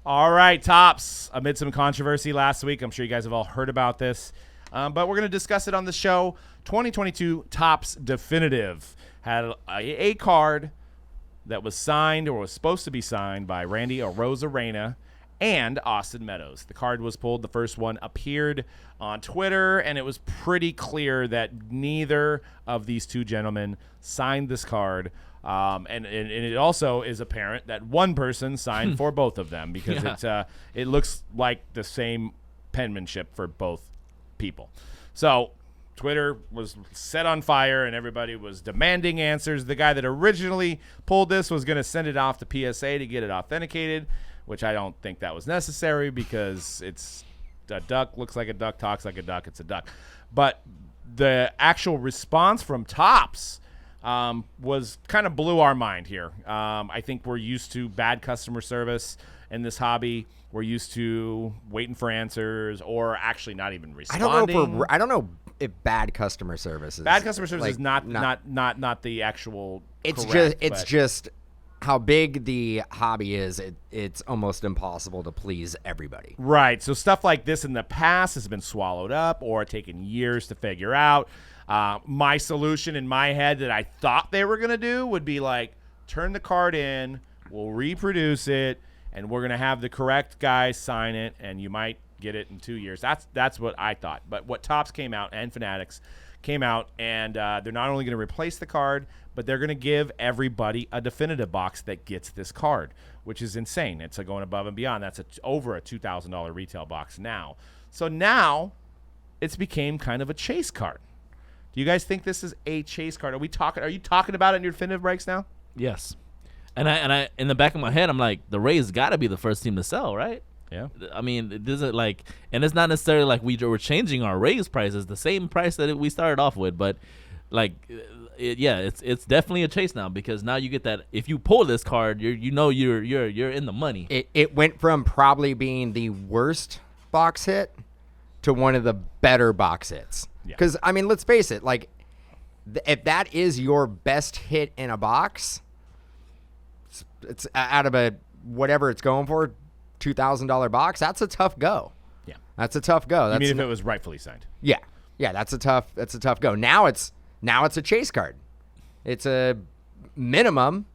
All right, Topps. Amid some controversy last week, I'm sure you guys have all heard about this, but we're going to discuss it on the show. 2022 Topps Definitive had a card that was signed or was supposed to be signed by Randy Arozarena and Austin Meadows. The card was pulled. The first one appeared on Twitter, and it was pretty clear that neither of these two gentlemen signed this card. And it also is apparent that one person signed for both of them because it looks like the same penmanship for both people. So Twitter was set on fire, and everybody was demanding answers. The guy that originally pulled this was going to send it off to PSA to get it authenticated, which I don't think that was necessary because it's a duck, looks like a duck, talks like a duck, it's a duck. But the actual response from Topps was kind of blew our mind here. I think we're used to bad customer service in this hobby. We're used to waiting for answers or actually not even responding. I don't know if bad customer service is is not the actual. It's just how big the hobby is. It's almost impossible to please everybody. Right. So stuff like this in the past has been swallowed up or taken years to figure out. My solution in my head that I thought they were going to do would be like, turn the card in, we'll reproduce it, and we're going to have the correct guy sign it, and you might get it in 2 years. That's what I thought. But what Topps came out and Fanatics came out, and they're not only going to replace the card, but they're going to give everybody a definitive box that gets this card, which is insane. It's going above and beyond. That's over a $2,000 retail box now. So now it's became kind of a chase card. Do you guys think this is a chase card? Are you talking about it in your definitive breaks now? Yes. And I in the back of my head, I'm like, the Rays got to be the first team to sell, right? Yeah. I mean, it isn't like, and it's not necessarily like we're changing our Rays prices, the same price that we started off with, but like, it's definitely a chase now because now you get that if you pull this card, you're in the money. It went from probably being the worst box hit to one of the better box hits. Because, I mean, let's face it, like, if that is your best hit in a box, it's out of a whatever it's going for, $2,000 box, that's a tough go. Yeah. That's a tough go. You mean if it was rightfully signed? Yeah. Yeah, that's a tough go. Now it's a chase card. It's a minimum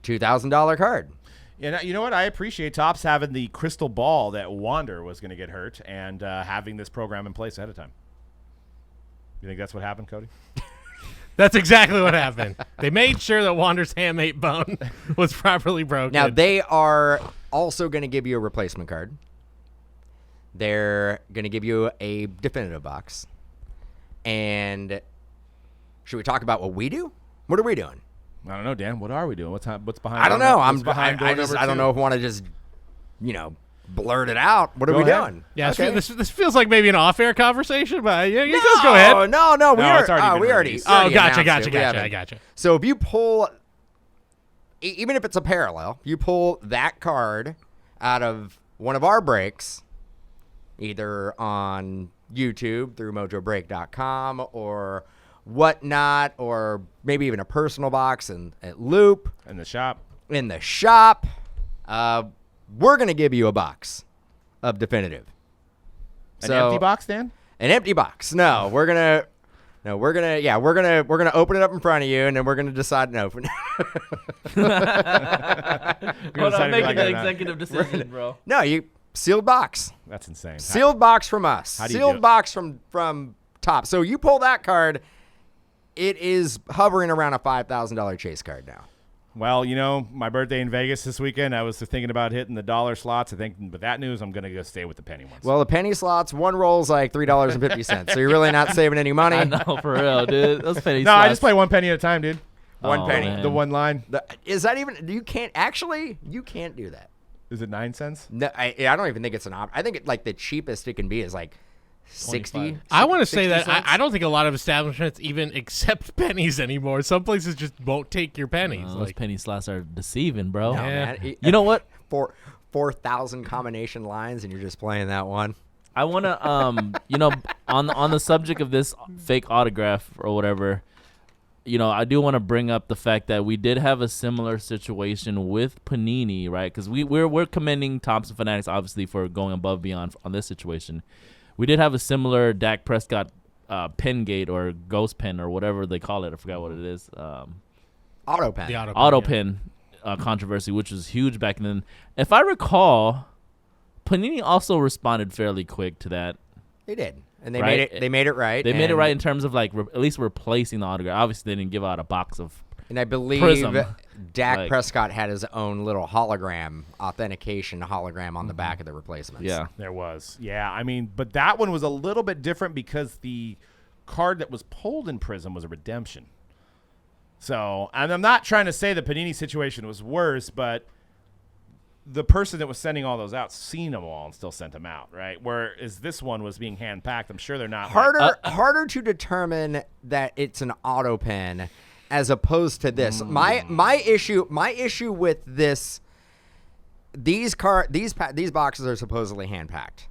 $2,000 card. And you know what? I appreciate Topps having the crystal ball that Wander was going to get hurt and having this program in place ahead of time. You think that's what happened, Cody? That's exactly what happened. They made sure that Wander's hamate bone was properly broken. Now, they are also going to give you a replacement card. They're going to give you a definitive box. And should we talk about what we do? What are we doing? I don't know, Dan. What are we doing? What's behind? I don't know. I don't know if I want to just, blurt it out. What are we doing? Yeah, okay. this feels like maybe an off-air conversation, but you guys go ahead. No, it's already Oh, gotcha. I gotcha. So if you pull, even if it's a parallel, you pull that card out of one of our breaks, either on YouTube through Mojobreak.com or whatnot, or maybe even a personal box at Loop. In the shop. We're going to give you a box of definitive. An empty box, Dan? An empty box. No, we're going to open it up in front of you, and then we're going to decide no. Hold on, making an executive decision, bro. No, sealed box. That's insane. Sealed box from us. How do you Sealed do it? box from Topps. So you pull that card, it is hovering around a $5,000 chase card now. Well, my birthday in Vegas this weekend, I was thinking about hitting the dollar slots. I think with that news, I'm going to go stay with the penny ones. Well, the penny slots, one roll's like $3.50, so you're really not saving any money. I know, for real, dude. Those penny No, slots. I just play one penny at a time, dude. One penny. Man. The one line. Is that even? You can't do that. Is it 9 cents? No, I don't even think it's an option. I think the cheapest it can be is like 60. I want to say that 60 cents. I don't think a lot of establishments even accept pennies anymore. Some places just won't take your pennies. Those penny slots are deceiving, bro. No, Yeah. man. You know what? 4,000 combination lines, and you're just playing that one. I want to, on the subject of this fake autograph or whatever, I do want to bring up the fact that we did have a similar situation with Panini, right? Because we're commending Topps and Fanatics obviously for going above and beyond on this situation. We did have a similar Dak Prescott pen gate or ghost pen or whatever they call it. I forgot what it is. Auto pen. The Auto pen controversy, which was huge back then. If I recall, Panini also responded fairly quick to that. They did. And they Right. made it. They made it right. They made it right in terms of like at least replacing the autograph. Obviously, they didn't give out a box of. And I believe Prism. Dak Like- Prescott had his own little authentication hologram on the back of the replacements. Yeah. There was. Yeah, I mean, but that one was a little bit different because the card that was pulled in Prism was a redemption. So, and I'm not trying to say the Panini situation was worse, but the person that was sending all those out seen them all and still sent them out, right? Whereas this one was being hand-packed. I'm sure they're not. Harder to determine that it's an auto pen as opposed to this. My issue with this, these boxes are supposedly hand packed.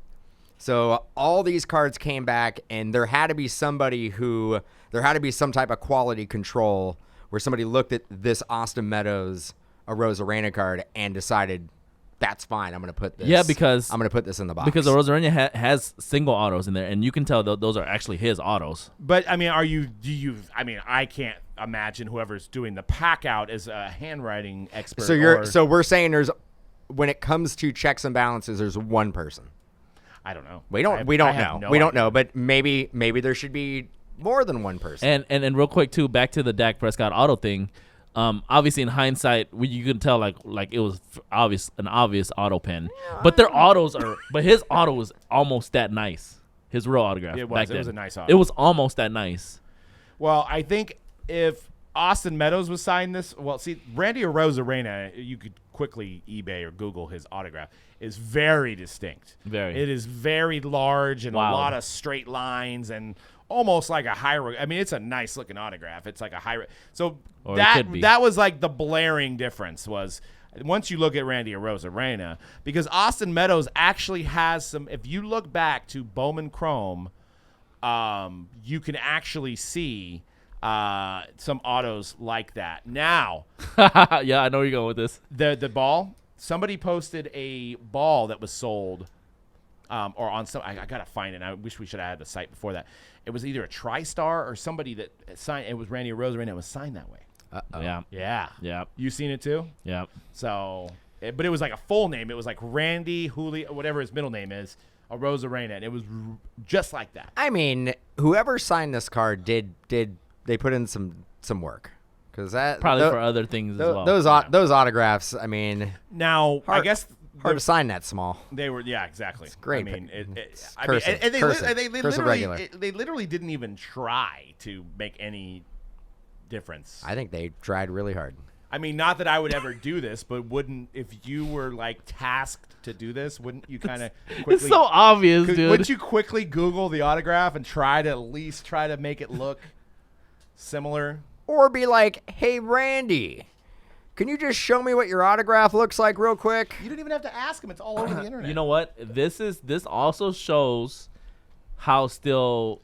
So all these cards came back, and there had to be some type of quality control where somebody looked at this Austin Meadows Arozarena card and decided, that's fine. I'm going to put this. Yeah, because I'm going to put this in the box. Because Arozarena has single autos in there, and you can tell those are actually his autos. But, I mean, I can't imagine whoever's doing the pack out is a handwriting expert. So we're saying when it comes to checks and balances, there's one person. I don't know. We don't know. We don't know, but maybe there should be more than one person. And real quick too, back to the Dak Prescott auto thing. Obviously in hindsight, you can tell like it was an obvious auto pen, but their autos are. But his auto was almost that nice. His real autograph. It was. Back then. It was a nice auto. It was almost that nice. Well, I think if Austin Meadows was signed this, well, see, Randy Arozarena, you could quickly eBay or Google his autograph, is very distinct. Very. It is very large and Wow. a lot of straight lines and almost like a high. I mean, it's a nice looking autograph. It's like a high. So Or it could be. that was like the blaring difference was once you look at Randy Arozarena, because Austin Meadows actually has some. If you look back to Bowman Chrome, you can actually see some autos like that. Now, Yeah, I know where you're going with this. the ball, somebody posted a ball that was sold or on some. I gotta find it. I wish we should have had the site before that. It was either a TriStar or somebody that signed. It was Randy Arozarena. It was signed that way. Yeah. Yeah. Yeah. You seen it too? Yeah. So, but it was like a full name. It was like Randy Julio, whatever his middle name is, Arozarena, and it was just like that. I mean, whoever signed this card did they put in some work? Because that Probably for other things as well. those autographs. I mean, Now, I Hard- guess hard to sign that small. they were. Yeah, exactly. It's great, I mean, but it's cursive, and they cursive, literally regular. they literally didn't even try to make any difference. I think they tried really hard. I mean, not that I would ever do this, but wouldn't if you were like tasked to do this? Wouldn't you kind of quickly? It's so obvious, dude. Wouldn't you quickly Google the autograph and try to make it look similar? Or be like, hey, Randy, can you just show me what your autograph looks like real quick? You don't even have to ask him; it's all over the internet. You know what? This also shows how still,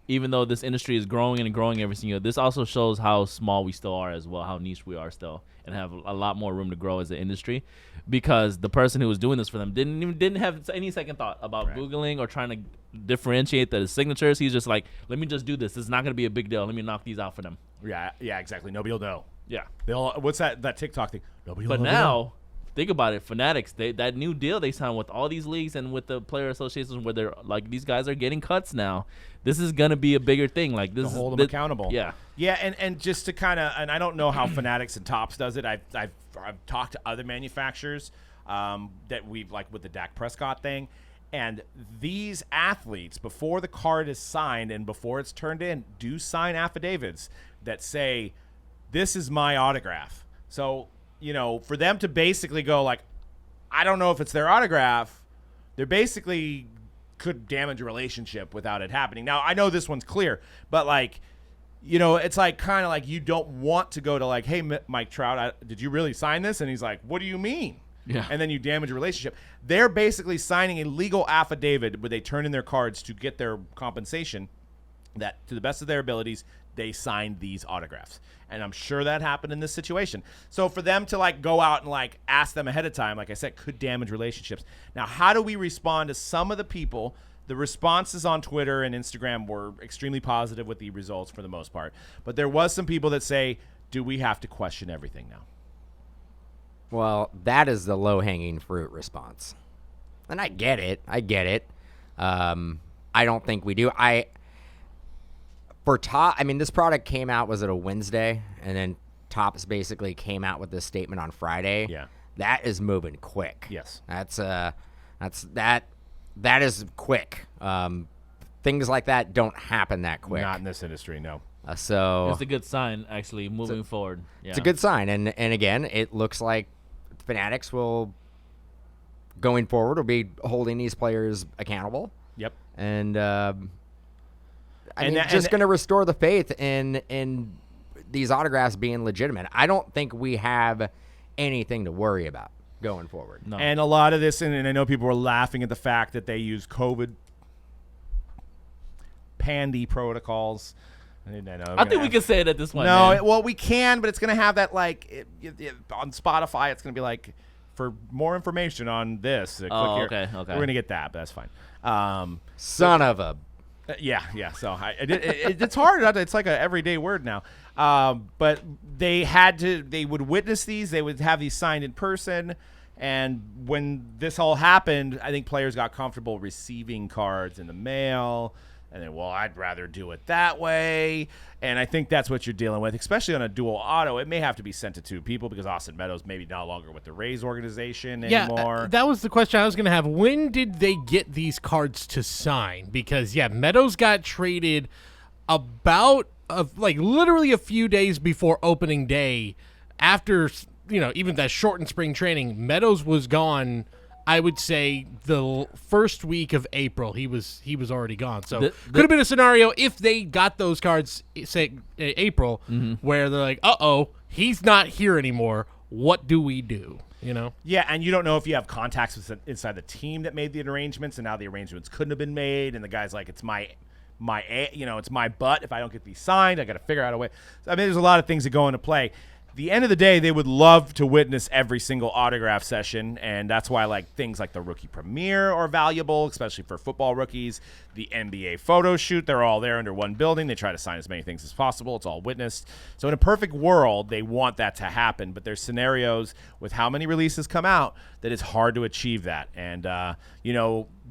even though this industry is growing and growing every single year, this also shows how small we still are as well, how niche we are still, and have a lot more room to grow as an industry. Because the person who was doing this for them didn't have any second thought about Googling or trying to differentiate the signatures. He's just like, let me just do this. It's not going to be a big deal. Let me knock these out for them. Yeah, exactly. Nobody will know. Yeah. They'll. What's that TikTok thing? Nobody will But know. now, think about it. Fanatics, that new deal they signed with all these leagues and with the player associations where they're like, these guys are getting cuts now. This is going to be a bigger thing. Like this to is hold them accountable. Yeah. Yeah, and just to kind of, and I don't know how Fanatics and Topps does it. I've talked to other manufacturers that we've like with the Dak Prescott thing, and these athletes before the card is signed and before it's turned in do sign affidavits that say this is my autograph. So for them to basically go like, I don't know if it's their autograph, they're basically could damage a relationship without it happening. Now I know this one's clear, but like. It's like kind of like you don't want to go to like, hey, Mike Trout, did you really sign this? And he's like, what do you mean? Yeah. And then you damage a relationship. They're basically signing a legal affidavit where they turn in their cards to get their compensation. that to the best of their abilities, they signed these autographs. And I'm sure that happened in this situation. So for them to like go out and like ask them ahead of time, like I said, could damage relationships. Now, how do we respond to some of the people? The responses on Twitter and Instagram were extremely positive with the results for the most part. But there was some people that say, do we have to question everything now? Well, that is the low-hanging fruit response. And I get it. I don't think we do. This product came out, was it a Wednesday? And then Topps basically came out with this statement on Friday. Yeah. That is moving quick. Yes. That is quick. Things like that don't happen that quick. Not in this industry, no. So It's a good sign, actually, moving forward. Yeah. it's a good sign. And again, it looks like Fanatics will, going forward, will be holding these players accountable. Yep. And going And to restore the faith in these autographs being legitimate. I don't think we have anything to worry about going forward. No. And a lot of this, and I know people were laughing at the fact that they use COVID pandy protocols. I think we can say it at this point. No, man. well, we can, but it's going to have that like on Spotify. It's going to be like, for more information on this, click here. Okay. We're going to get that, but that's fine. Son of a. Yeah. So it's hard. It's like an everyday word now. But they would witness these. They would have these signed in person. And when this all happened, I think players got comfortable receiving cards in the mail. And then, well, I'd rather do it that way. And I think that's what you're dealing with, especially on a dual auto. It may have to be sent to two people because Austin Meadows maybe no longer with the Rays organization anymore. That was the question I was going to have. When did they get these cards to sign? Because, Meadows got traded about, literally a few days before opening day. After, even that shortened spring training, Meadows was gone. I would say the first week of April, he was already gone. So could have been a scenario if they got those cards, say April, where they're like, he's not here anymore. What do we do? Yeah, and you don't know if you have contacts inside the team that made the arrangements, and now the arrangements couldn't have been made, and the guy's like, it's my it's my butt. If I don't get these signed, I got to figure out a way. So, there's a lot of things that go into play. The end of the day, they would love to witness every single autograph session, and that's why things like the rookie premiere are valuable, especially for football rookies. The NBA photo shoot, they're all there under one building. They try to sign as many things as possible. It's all witnessed. So in a perfect world, they want that to happen, but there's scenarios with how many releases come out that it's hard to achieve that. And,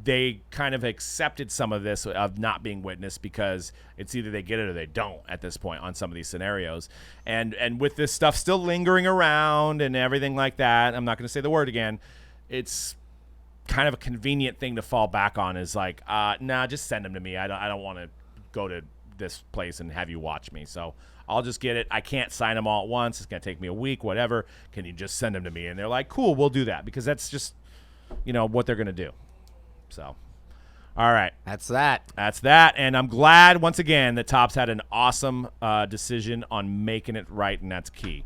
they kind of accepted some of this of not being witnessed because it's either they get it or they don't at this point on some of these scenarios. And with this stuff still lingering around and everything like that, I'm not going to say the word again, it's kind of a convenient thing to fall back on is like, nah, just send them to me. I don't want to go to this place and have you watch me. So I'll just get it. I can't sign them all at once. It's going to take me a week, whatever. Can you just send them to me? And they're like, cool, we'll do that because that's just, what they're going to do. So, all right. That's that. And I'm glad, once again, that Topps had an awesome decision on making it right, and that's key.